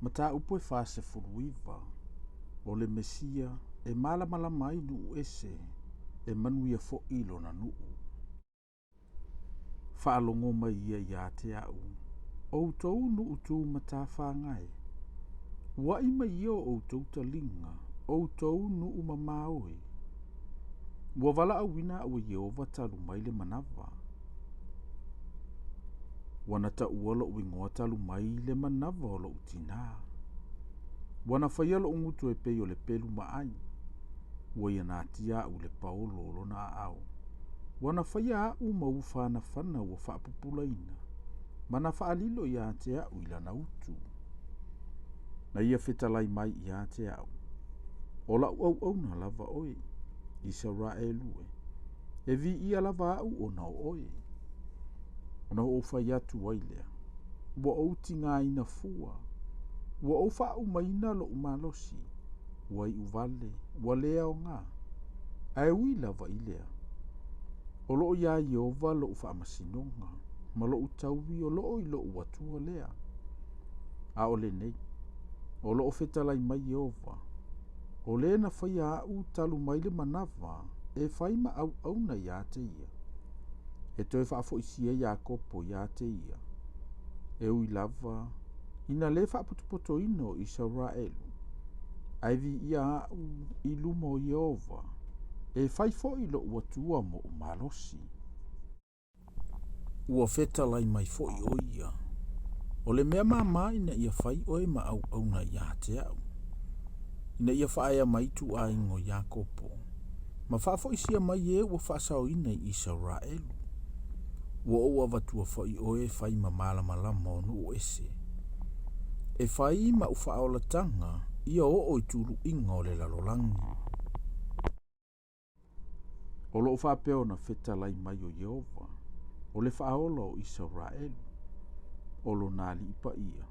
Mata upo e fase furuiva, o le Mesia e malamalama ai nuu ese e manuia fo ilo na nuu. Whaalongo mai ia ia te au, o tau nuu tu mata whangai. Wa ima ia o tau talinga, o tau nuu mamaoi. Wa wala awina au Yehova talu mai le manawa. Wana ta uolo uingoa talu mai le manawa o lo utina. Wana whaialo ungutu e peo le pelu maai. Wa ia nā tia u le paolo lo na au. Wana whaia au mauwhana whana wa whaapupulaina. Mana whaalilo ia te au ila na utu. Na ia whetalai mai ia te au. Ola au na lava oi. Israelu e vi ia lava au o nao oe. Ona o whai atu wailea. Wa o tinga ina fua. Wa o whau maina lo umalosi. Wa i uvale. Wa lea o ngā. Ai ui lava ilea. O loo ia Yehova lo ufa amasinonga. Ma lo utauvi o loo i lo uatua lea. A o le nei. O loo whetalai mai Yehova. O le na whai au talu mai le manawa, e whai ma au na ia te ia. E toi whaafo isia Iakopo ia te ia. E ui lava, ina le whaaputupoto ino Israelu. Ai vi ia au i lumo Yehova, e whai fo i lo uatua mo umalosi. Ua whetalai mai fo i oia. O le mea mama ina ia whai oe ma au na ia te au. Ina ia whaaya mai tu a ingo Iakopo. Ma whaafo isia mai e ua whaasao ina i Israelu. Ua oa vatua whai oe whai ma malama o nuu ese. E whai ma ufa aola tanga, ia o i tulu inga o le lalolangi. O loo whaapeo na whetalai mai o Yehova. O le whaaola o Israelu. O lo nali ipa ia.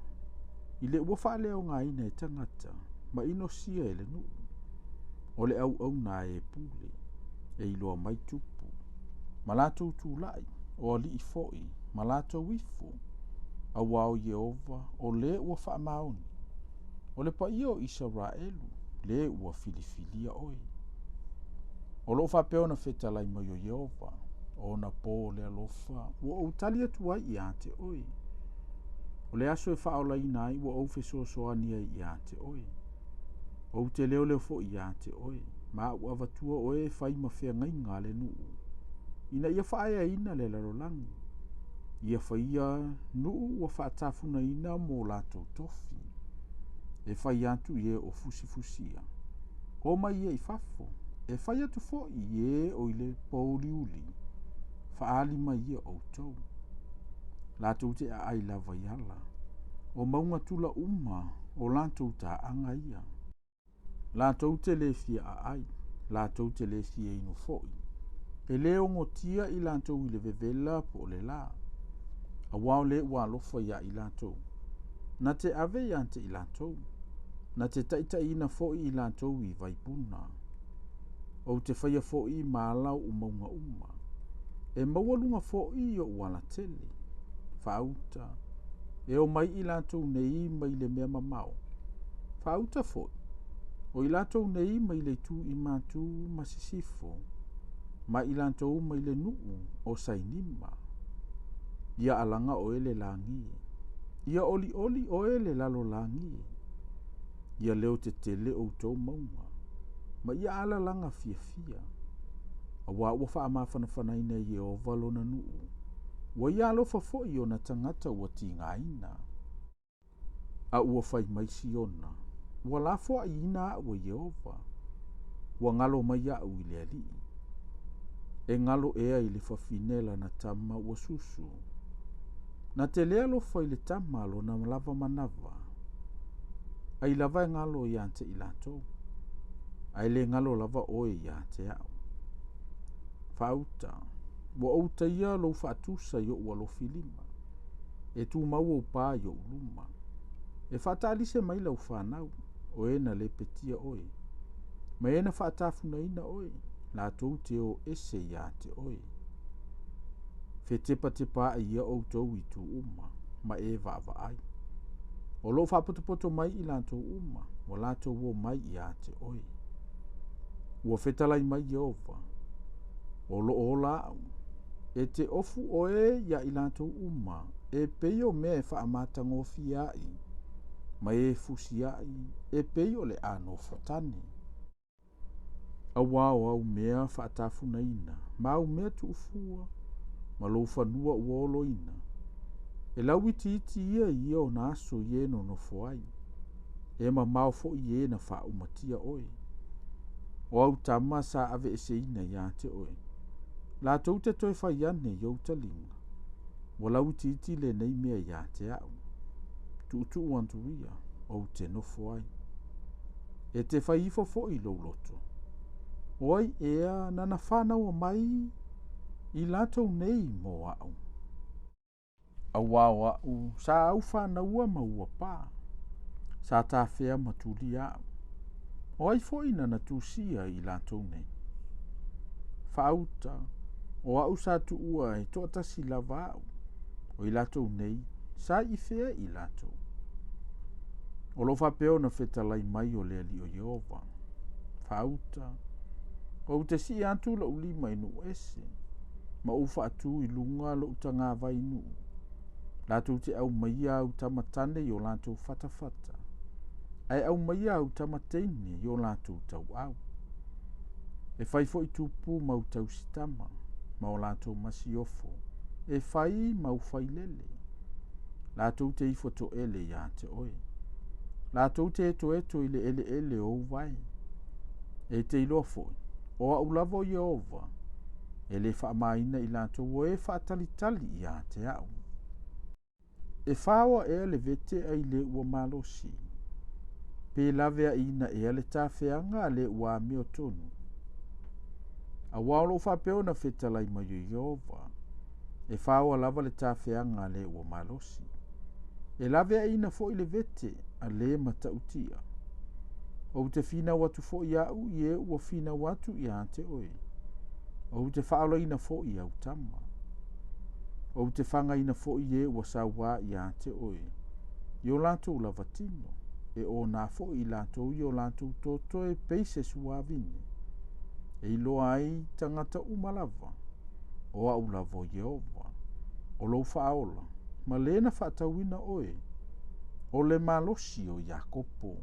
I le ua whaaleo ngā ina e tangata. Ma ino sia ele nuu. O le au na e pule. E iloa mai tupu. Ma latou tūlai. O ali i foi. Ma latou ifu. A wao Yehova. O le ua whaamaoni. O le pa ia o Israelu. Le ua filifilia oi. O loo whapeo na whetalai mai o Yehova. O na pō le alofa. Ua au tali atua i ate oi. O le aso e whaola ina ai. Ua au fesoasoania i ate oi. O te leo fo i ate oi. Ma ua avatua oe whai mawhea ngai ngā le nuu. Ina ia whaaya ina le larolangi. Ia whaia nuu ua whaatafuna ina mō lātou tofi. E whai atu ie o fusifusia. O mai ia i fafo. E whai atu fo i ie o ile pauliuli. Whaali mai ia o tau. Lātou te a ai lava iala. O maunga tula o lātou ta anga ia. Lātou te le fia a ai, lātou te le fia ino foi. E leo ngotia i lātou i le vevela po le la. A wao le ua alofa ia i lātou. Na te ave i ante i lātou. Na te taita ina foi i lātou i vaipuna. O te whaia foi mālau umaunga uma. E maualunga foi o uala tele. Whauta. E o mai i lātou nei mai le mea mamau. Whauta foi. O i lātou nei mai le tū i mātū masisifo. Ma i lātou mai le nuu o sainima. Ia alanga o ele langi. Ia oli o ele lalo langi. Ia leo te tele o tau maunga. Ma ia ala langa fia. A wā ua wha amawhanawhana ina i o valona nuu. Wa ia alofa fo i o na tangata ua ti ngā ina. A ua whai mai siona. Ua lafoa i ina ua Yehova. Ua ngalo mai au i le ali. E ngalo ea i le whawhinela na tama ua susu. Na te lea lofa i le tama lo na lava manawa. Ai lava e ngalo i ante i lato. Ai le ngalo lava oe i ante au. Whauta. Ua outa ia lo whaatusa i o ua lo filima. E tu mau o pā i o uluma. E whatalise mai lau whanau. O ena le petia oi. Ma ena whaatafuna ina oi. La tau te o ese ia te oi. Fe tepa ia o tau i tu uma. Ma e vava ai. O lo whaputopoto mai I lantou uma, o lantou o mai I a te oi. Ua whetalai mai Jehova, o lo o lau, e te ofu o ia I lantou uma, e peio mea whaamatangofi ai, ma e fusi ai, e peio le ano fotane. A wao au mea whaatafuna ina, ma au mea tu ufua, ma lo whanua uolo ina. E lau iti ia o na aso ie no foai. E ma mau fo ie na wha umatia oi. O au tama sa ave ese ina ia te oi. La tau te toi whai ane iau talinga. Wa lau iti le nei mea ia te au. Tu uanturia o te no foai. E te whai ifo fo I lau loto. Oi ea nana whanau mai I latou nei mo au. Au au sa au whanau maua pā. Sa tā whea matuli au. O ai fo ina na tūsia I latou nei. Whaauta, o au sa tu ua e toa tasi lava au. O I latou nei, sa I whea I latou. O lo whapeo na whetalai mai o lea li o Jehova. Whaauta, o te si antu la uli mai nu ese. Ma ufa atu I lunga lo utanga vai nu. Latou te au maia au tamatane yo latou fatafata. Ai au maia au tamateine yo latou tau au. E fai fo I tupu mau tau sitama, mau latou masiofo. E fai mau fai lele. Latou te ifo to ele ya te oe. Latou te eto ile ele o vai. E te ilo foi. O au lavo Jehova. E le wha maina I latou o e wha talitali ya te au. E whawa e le vete ai le ua malosi. Pe lavea ina e ale tawheanga le ua meo tonu. A walo whapeo na whetalai mai Jehova. E whawa lava le tawheanga le ua malosi. E lavea ina fo I le vete a le matautia. O te whina watu fo I au I e ua whina watu I a te oe. O te whaola ina fo I au tama. O te whanga ina fo I e ua sawa I a te oe. Io lantou lavatino. E o na fo I lantou io lantou toto e peise suavine. E ilo ai tangata umalava. O au lavo Jehova. O lo whaola. Ma lena whaatauina oe. O le malosi o Jakopo.